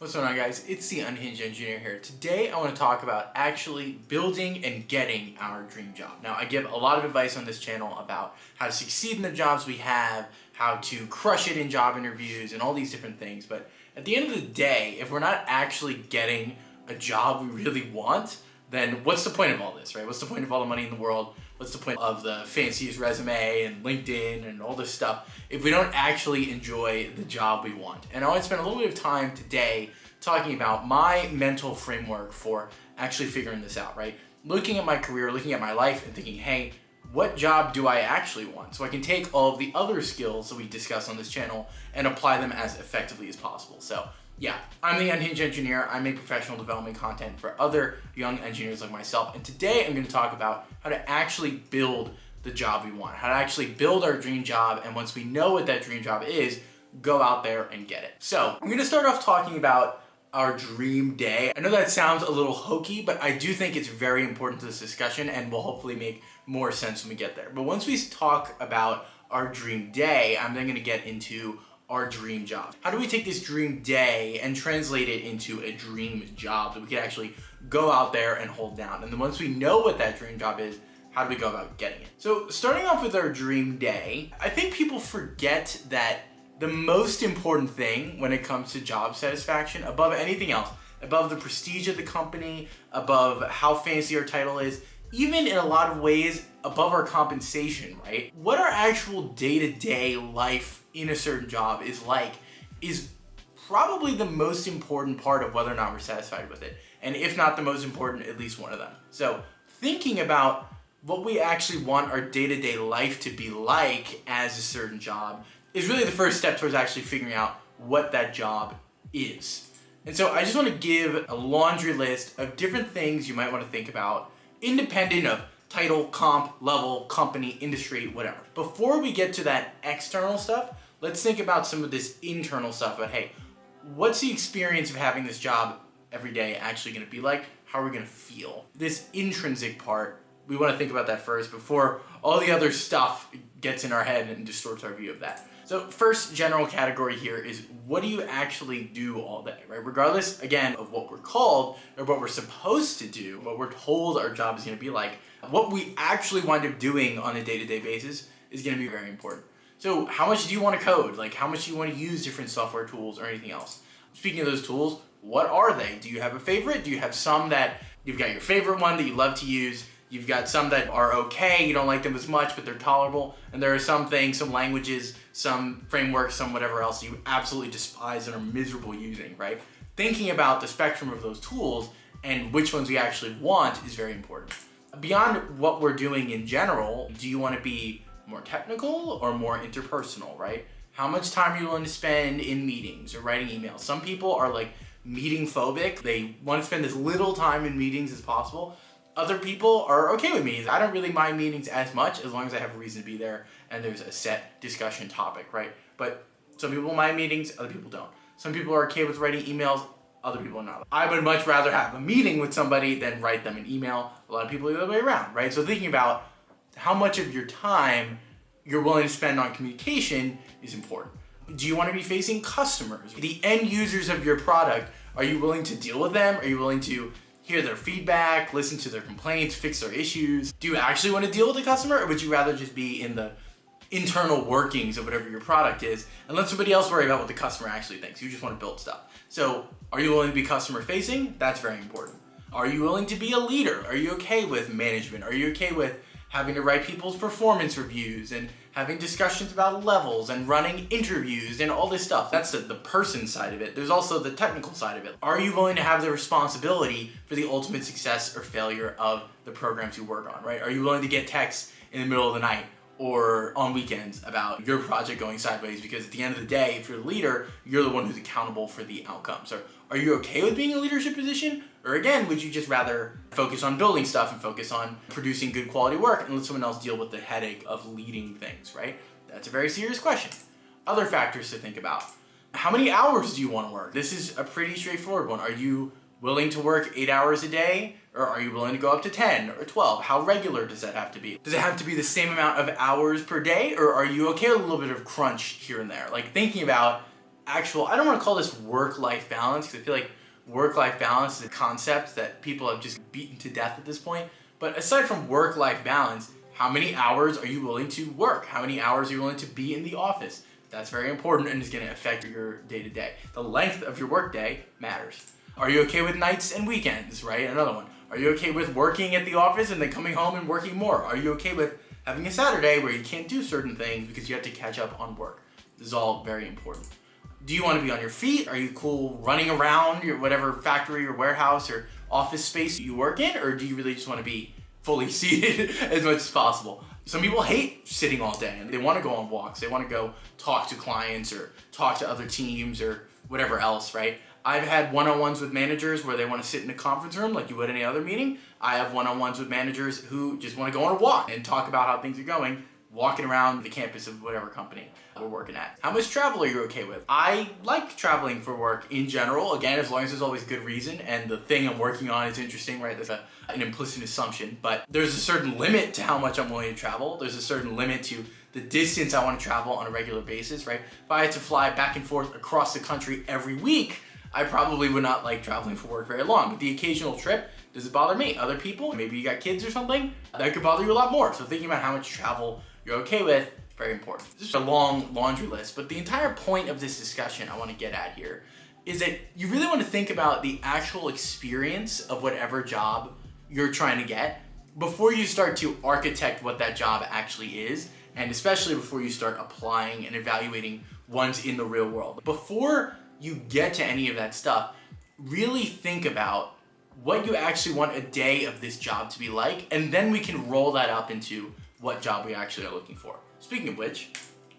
What's going on, guys? It's the Unhinged Engineer here. Today I want to talk about actually building and getting our dream job. Now, I give a lot of advice on this channel about how to succeed in the jobs we have, how to crush it in job interviews, and all these different things. But at the end of the day, if we're not actually getting a job we really want, then what's the point of all this, right? What's the point of all the money in the world? What's the point of the fanciest resume and LinkedIn and all this stuff if we don't actually enjoy the job we want? And I want to spend a little bit of time today talking about my mental framework for actually figuring this out, right? Looking at my career, looking at my life and thinking, hey, what job do I actually want? So I can take all of the other skills that we discuss on this channel and apply them as effectively as possible. So yeah, I'm the Unhinged Engineer. I make professional development content for other young engineers like myself. And today I'm going to talk about how to actually build the job we want, how to actually build our dream job. And once we know what that dream job is, go out there and get it. So I'm going to start off talking about our dream day. I know that sounds a little hokey, but I do think it's very important to this discussion and will hopefully make more sense when we get there. But once we talk about our dream day, I'm then going to get into our dream job. How do we take this dream day and translate it into a dream job that we can actually go out there and hold down? And then once we know what that dream job is, how do we go about getting it? So starting off with our dream day, I think people forget that the most important thing when it comes to job satisfaction, above anything else, above the prestige of the company, above how fancy our title is, even in a lot of ways above our compensation, right? What our actual day-to-day life in a certain job is probably the most important part of whether or not we're satisfied with it. And if not the most important, at least one of them. So thinking about what we actually want our day-to-day life to be like as a certain job is really the first step towards actually figuring out what that job is. And so I just want to give a laundry list of different things you might want to think about, independent of title, comp, level, company, industry, whatever. Before we get to that external stuff, let's think about some of this internal stuff about, hey, what's the experience of having this job every day actually going to be like? How are we going to feel? This intrinsic part, we want to think about that first before all the other stuff gets in our head and distorts our view of that. So first general category here is, what do you actually do all day, right? Regardless, again, of what we're called or what we're supposed to do, what we're told our job is going to be like, what we actually wind up doing on a day-to-day basis is going to be very important. So how much do you want to code? Like, how much do you want to use different software tools or anything else? Speaking of those tools, what are they? Do you have a favorite? Do you have some that you've got your favorite one that you love to use? You've got some that are okay, you don't like them as much, but they're tolerable. And there are some things, some languages, some frameworks, some whatever else you absolutely despise and are miserable using, right? Thinking about the spectrum of those tools and which ones we actually want is very important. Beyond what we're doing in general, do you want to be more technical or more interpersonal, right? How much time are you willing to spend in meetings or writing emails? Some people are like meeting phobic. They want to spend as little time in meetings as possible. Other people are okay with meetings. I don't really mind meetings as much as long as I have a reason to be there and there's a set discussion topic, right? But some people mind meetings, other people don't. Some people are okay with writing emails, other people are not. I would much rather have a meeting with somebody than write them an email. A lot of people are the other way around, right? So thinking about how much of your time you're willing to spend on communication is important. Do you want to be facing customers, the end users of your product? Are you willing to deal with them? Are you willing to hear their feedback, listen to their complaints, fix their issues? Do you actually want to deal with the customer, or would you rather just be in the internal workings of whatever your product is and let somebody else worry about what the customer actually thinks? You just want to build stuff. So are you willing to be customer facing? That's very important. Are you willing to be a leader? Are you okay with management? Are you okay with having to write people's performance reviews and having discussions about levels and running interviews and all this stuff? That's the person side of it. There's also the technical side of it. Are you willing to have the responsibility for the ultimate success or failure of the programs you work on, right? Are you willing to get texts in the middle of the night or on weekends about your project going sideways? Because at the end of the day, if you're the leader, you're the one who's accountable for the outcome. So are you okay with being in a leadership position? Or again, would you just rather focus on building stuff and focus on producing good quality work and let someone else deal with the headache of leading things, right? That's a very serious question. Other factors to think about. How many hours do you want to work? This is a pretty straightforward one. Are you willing to work 8 hours a day? Or are you willing to go up to 10 or 12? How regular does that have to be? Does it have to be the same amount of hours per day? Or are you okay with a little bit of crunch here and there? Like thinking about actual, I don't want to call this work-life balance, because I feel like work-life balance is a concept that people have just beaten to death at this point. But aside from work-life balance, how many hours are you willing to work? How many hours are you willing to be in the office? That's very important and is going to affect your day-to-day. The length of your workday matters. Are you okay with nights and weekends, right? Another one. Are you okay with working at the office and then coming home and working more? Are you okay with having a Saturday where you can't do certain things because you have to catch up on work? This is all very important. Do you want to be on your feet? Are you cool running around your whatever factory or warehouse or office space you work in? Or do you really just want to be fully seated as much as possible? Some people hate sitting all day and they want to go on walks. They want to go talk to clients or talk to other teams or whatever else, right? I've had one-on-ones with managers where they want to sit in a conference room like you would any other meeting. I have one-on-ones with managers who just want to go on a walk and talk about how things are going, walking around the campus of whatever company we're working at. How much travel are you okay with? I like traveling for work in general, again, as long as there's always good reason and the thing I'm working on is interesting, right? There's an implicit assumption, but there's a certain limit to how much I'm willing to travel. There's a certain limit to the distance I want to travel on a regular basis, right? If I had to fly back and forth across the country every week, I probably would not like traveling for work very long. But the occasional trip, does it bother me? Other people, maybe you got kids or something, that could bother you a lot more. So thinking about how much travel you're okay with, very important. This is a long laundry list, but the entire point of this discussion I want to get at here is that you really want to think about the actual experience of whatever job you're trying to get before you start to architect what that job actually is, and especially before you start applying and evaluating ones in the real world. Before you get to any of that stuff, really think about what you actually want a day of this job to be like, and then we can roll that up into what job we actually are looking for. Speaking of which,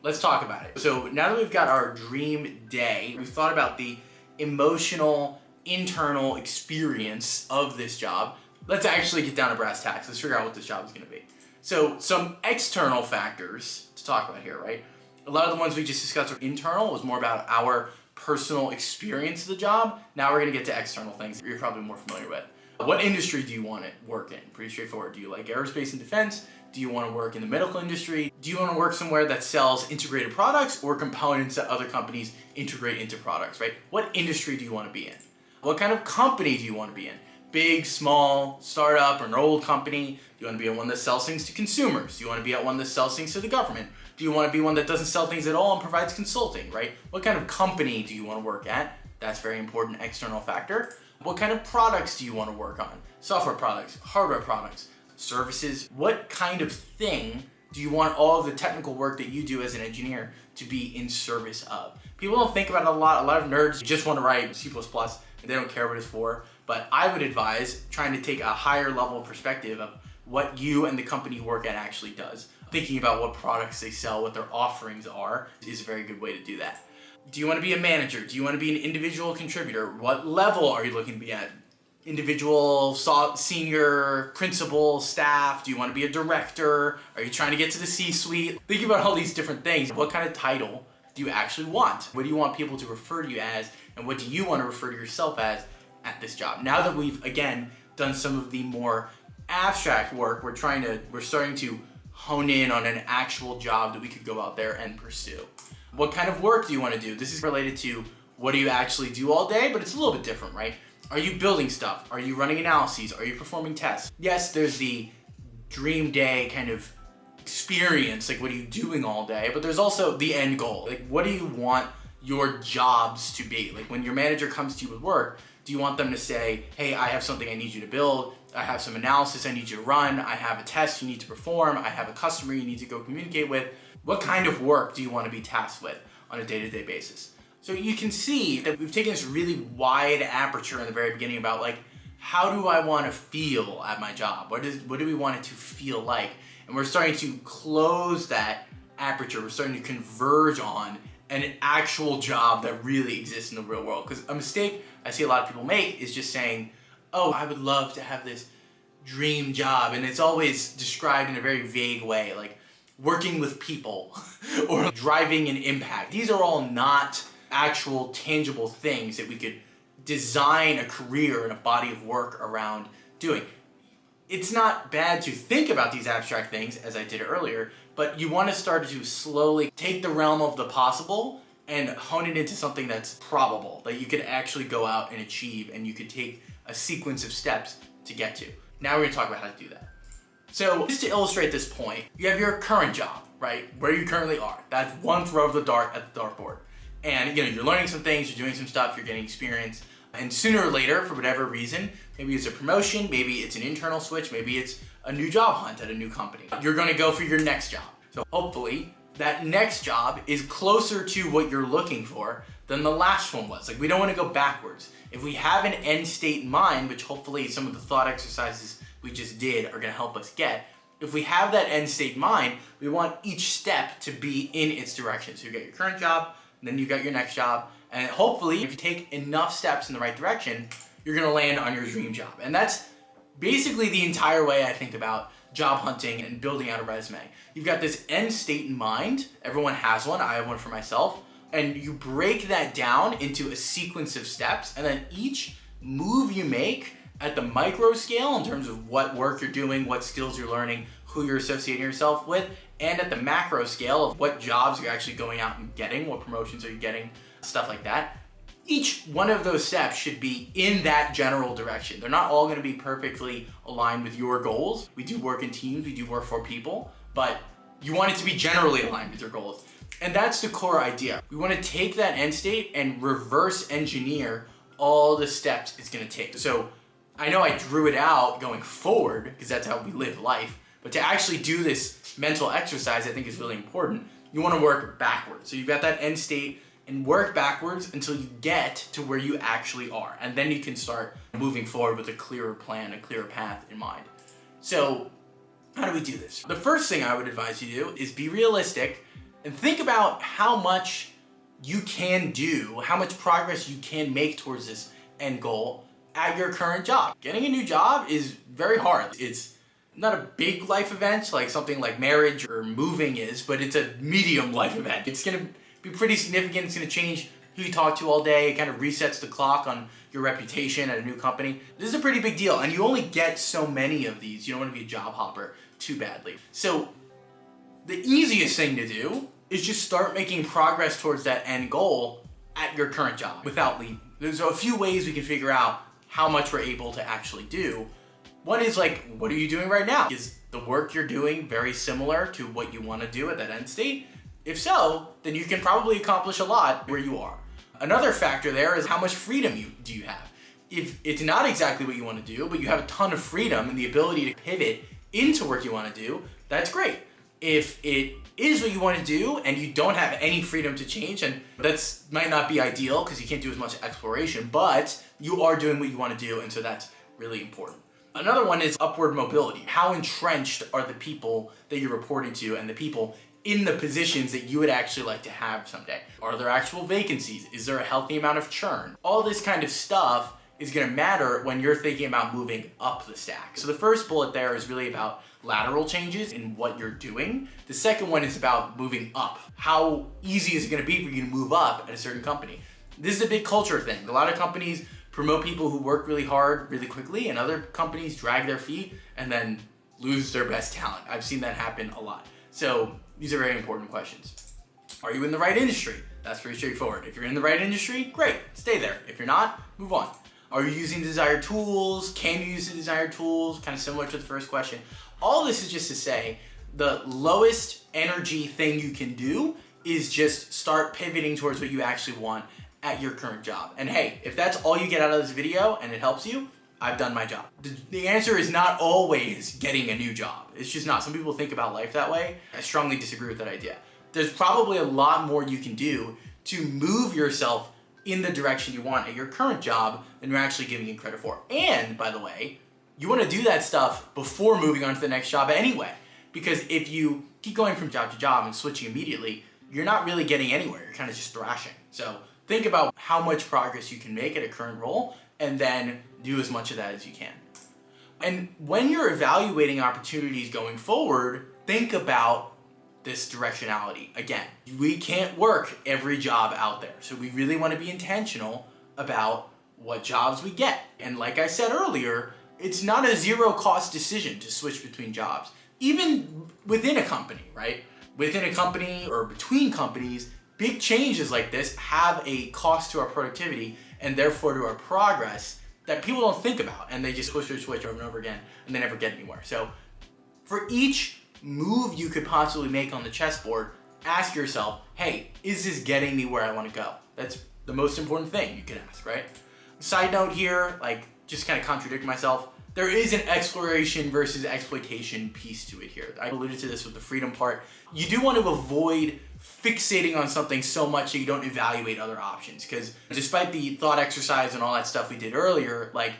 let's talk about it. So now that we've got our dream day, we've thought about the emotional, internal experience of this job, let's actually get down to brass tacks. Let's figure out what this job is gonna be. So some external factors to talk about here, right? A lot of the ones we just discussed are internal. It was more about our personal experience of the job. Now we're gonna get to external things that you're probably more familiar with. What industry do you want to work in? Pretty straightforward. Do you like aerospace and defense? Do you want to work in the medical industry? Do you want to work somewhere that sells integrated products or components that other companies integrate into products, right? What industry do you want to be in? What kind of company do you want to be in? Big, small, startup, or an old company? Do you want to be at one that sells things to consumers? Do you want to be at one that sells things to the government? Do you want to be one that doesn't sell things at all and provides consulting, right? What kind of company do you want to work at? That's a very important external factor. What kind of products do you want to work on? Software products, hardware products, services. What kind of thing do you want all of the technical work that you do as an engineer to be in service of? People don't think about it a lot. A lot of nerds just want to write C++ and they don't care what it's for. But I would advise trying to take a higher level perspective of what you and the company you work at actually does. Thinking about what products they sell, what their offerings are, is a very good way to do that. Do you want to be a manager? Do you want to be an individual contributor? What level are you looking to be at? Individual, senior, principal, staff? Do you want to be a director? Are you trying to get to the C-suite? Think about all these different things. What kind of title do you actually want? What do you want people to refer to you as? And what do you want to refer to yourself as at this job? Now that we've, again, done some of the more abstract work, we're starting to hone in on an actual job that we could go out there and pursue. What kind of work do you want to do? This is related to what do you actually do all day, but it's a little bit different, right? Are you building stuff? Are you running analyses? Are you performing tests? Yes, there's the dream day kind of experience, like what are you doing all day? But there's also the end goal. Like what do you want your jobs to be? Like when your manager comes to you with work, do you want them to say, hey, I have something I need you to build. I have some analysis I need you to run. I have a test you need to perform. I have a customer you need to go communicate with. What kind of work do you want to be tasked with on a day-to-day basis? So you can see that we've taken this really wide aperture in the very beginning about like, how do I want to feel at my job? What do we want it to feel like? And we're starting to close that aperture. We're starting to converge on an actual job that really exists in the real world. Because a mistake I see a lot of people make is just saying, oh, I would love to have this dream job. And it's always described in a very vague way, like working with people or driving an impact. These are all not actual tangible things that we could design a career and a body of work around doing. It's not bad to think about these abstract things, as I did earlier, but you want to start to slowly take the realm of the possible and hone it into something that's probable, that you could actually go out and achieve, and you could take a sequence of steps to get to. Now we're gonna talk about how to do that. So just to illustrate this point, you have your current job, right? Where you currently are. That's one throw of the dart at the dartboard. And you're learning some things, you're doing some stuff, you're getting experience. And sooner or later, for whatever reason, maybe it's a promotion, maybe it's an internal switch, maybe it's a new job hunt at a new company. You're gonna go for your next job. So hopefully that next job is closer to what you're looking for than the last one was. Like, we don't wanna go backwards. If we have an end state in mind, which hopefully some of the thought exercises we just did are gonna help us get, if we have that end state in mind, we want each step to be in its direction. So you got your current job, and then you got your next job, and hopefully if you take enough steps in the right direction, you're gonna land on your dream job. And that's basically the entire way I think about job hunting and building out a resume. You've got this end state in mind. Everyone has one, I have one for myself. And you break that down into a sequence of steps, and then each move you make at the micro scale in terms of what work you're doing, what skills you're learning, who you're associating yourself with, and at the macro scale of what jobs you're actually going out and getting, what promotions are you getting, stuff like that. Each one of those steps should be in that general direction. They're not all gonna be perfectly aligned with your goals. We do work in teams, we do work for people, but you want it to be generally aligned with your goals. And that's the core idea. We wanna take that end state and reverse engineer all the steps it's gonna take. So I know I drew it out going forward, because that's how we live life, but to actually do this mental exercise I think is really important. You wanna work backwards. So you've got that end state, and work backwards until you get to where you actually are. And then you can start moving forward with a clearer plan, a clearer path in mind. So how do we do this? The first thing I would advise you to do is be realistic and think about how much you can do, how much progress you can make towards this end goal at your current job. Getting a new job is very hard. It's not a big life event like something like marriage or moving is, but it's a medium life event. It's gonna be pretty significant. It's gonna change who you talk to all day. It kind of resets the clock on your reputation at a new company. This is a pretty big deal, and you only get so many of these. You don't want to be a job hopper too badly. So the easiest thing to do is just start making progress towards that end goal at your current job without leaving. There's a few ways we can figure out how much we're able to actually do. One is like, what are you doing right now? Is the work you're doing very similar to what you want to do at that end state? If so, then you can probably accomplish a lot where you are. Another factor there is how much freedom do you have. If it's not exactly what you want to do, but you have a ton of freedom and the ability to pivot into work you want to do, that's great. If it is what you want to do and you don't have any freedom to change, and that's might not be ideal because you can't do as much exploration, but you are doing what you want to do, and so that's really important. Another one is upward mobility. How entrenched are the people that you're reporting to and the people in the positions that you would actually like to have someday? Are there actual vacancies? Is there a healthy amount of churn? All this kind of stuff is gonna matter when you're thinking about moving up the stack. So the first bullet there is really about lateral changes in what you're doing. The second one is about moving up. How easy is it gonna be for you to move up at a certain company? This is a big culture thing. A lot of companies promote people who work really hard really quickly, and other companies drag their feet and then lose their best talent. I've seen that happen a lot. So these are very important questions. Are you in the right industry? That's pretty straightforward. If you're in the right industry, great, stay there. If you're not, move on. Are you using desired tools? Can you use the desired tools? Kind of similar to the first question. All this is just to say the lowest energy thing you can do is just start pivoting towards what you actually want at your current job. And hey, if that's all you get out of this video and it helps you, I've done my job. The answer is not always getting a new job. It's just not. Some people think about life that way. I strongly disagree with that idea. There's probably a lot more you can do to move yourself in the direction you want at your current job than you're actually giving it credit for. And by the way, you want to do that stuff before moving on to the next job anyway. Because if you keep going from job to job and switching immediately, you're not really getting anywhere. You're kind of just thrashing. So think about how much progress you can make at a current role and then do as much of that as you can. And when you're evaluating opportunities going forward, think about this directionality. Again, we can't work every job out there. So we really want to be intentional about what jobs we get. And like I said earlier, it's not a zero cost decision to switch between jobs. Even within a company, right? Within a company or between companies, Big changes like this have a cost to our productivity and therefore to our progress that people don't think about, and they just push their switch over and over again and they never get anywhere. So for each move you could possibly make on the chessboard, ask yourself, hey, is this getting me where I want to go? That's the most important thing you can ask, right? Side note here, like, just kind of contradict myself, there is an exploration versus exploitation piece to it here. I alluded to this with the freedom part. You do want to avoid fixating on something so much that you don't evaluate other options, because despite the thought exercise and all that stuff we did earlier, like,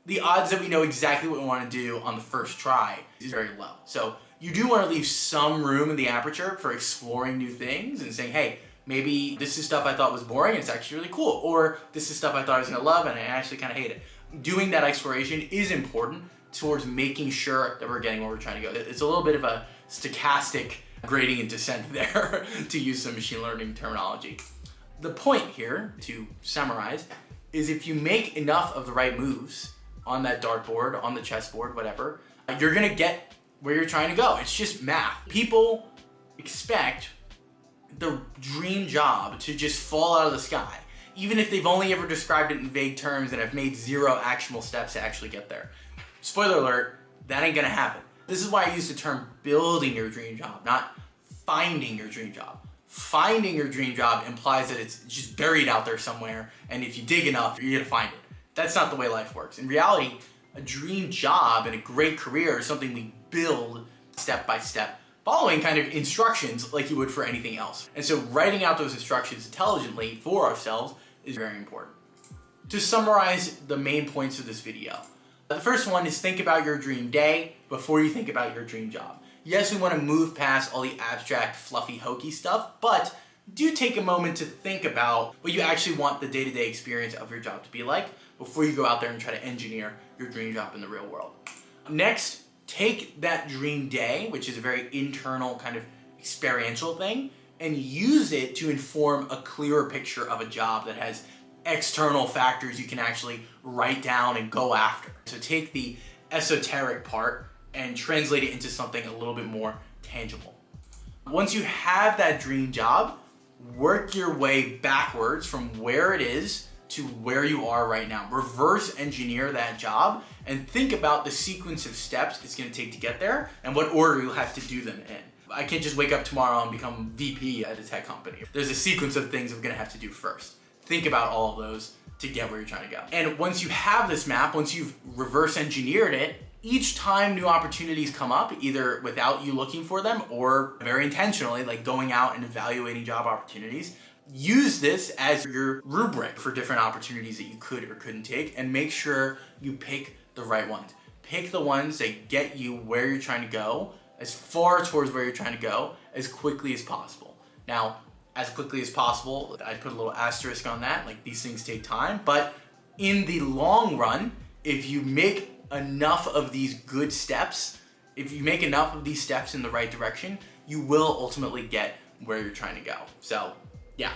the odds that we know exactly what we want to do on the first try is very low. So you do want to leave some room in the aperture for exploring new things and saying, hey, maybe this is stuff I thought was boring and it's actually really cool, or this is stuff I thought I was going to love and I actually kind of hate it. Doing that exploration is important towards making sure that we're getting where we're trying to go. It's a little bit of a stochastic gradient and descent there, to use some machine learning terminology. The point here, to summarize, is if you make enough of the right moves on that dartboard, on the chessboard, whatever, you're gonna get where you're trying to go. It's just math. People expect the dream job to just fall out of the sky, even if they've only ever described it in vague terms and have made 0 actionable steps to actually get there. Spoiler alert, that ain't gonna happen. This is why I use the term building your dream job, not finding your dream job. Finding your dream job implies that it's just buried out there somewhere, and if you dig enough, you're gonna find it. That's not the way life works. In reality, a dream job and a great career is something we build step by step, following kind of instructions like you would for anything else. And so writing out those instructions intelligently for ourselves is very important. To summarize the main points of this video, the first one is think about your dream day before you think about your dream job. Yes, we want to move past all the abstract, fluffy, hokey stuff, but do take a moment to think about what you actually want the day-to-day experience of your job to be like before you go out there and try to engineer your dream job in the real world. Next, take that dream day, which is a very internal kind of experiential thing, and use it to inform a clearer picture of a job that has external factors you can actually write down and go after. So take the esoteric part and translate it into something a little bit more tangible. Once you have that dream job, work your way backwards from where it is to where you are right now. Reverse engineer that job and think about the sequence of steps it's going to take to get there and what order you'll have to do them in. I can't just wake up tomorrow and become VP at a tech company. There's a sequence of things I'm going to have to do first. Think about all of those to get where you're trying to go. And once you have this map, once you've reverse engineered it, each time new opportunities come up, either without you looking for them or very intentionally, like going out and evaluating job opportunities, use this as your rubric for different opportunities that you could or couldn't take, and make sure you pick the right ones. Pick the ones that get you where you're trying to go, as far towards where you're trying to go, as quickly as possible. Now, as quickly as possible, I put a little asterisk on that, like these things take time, but in the long run, if you make enough of these good steps, if you make enough of these steps in the right direction, you will ultimately get where you're trying to go. So yeah,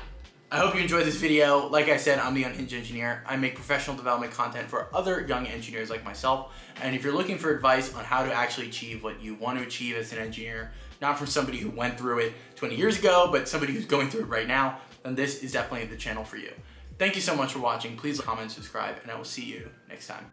I hope you enjoyed this video. Like I said, I'm the Unhinged Engineer. I make professional development content for other young engineers like myself. And if you're looking for advice on how to actually achieve what you want to achieve as an engineer, not from somebody who went through it 20 years ago, but somebody who's going through it right now, then this is definitely the channel for you. Thank you so much for watching. Please comment, subscribe, and I will see you next time.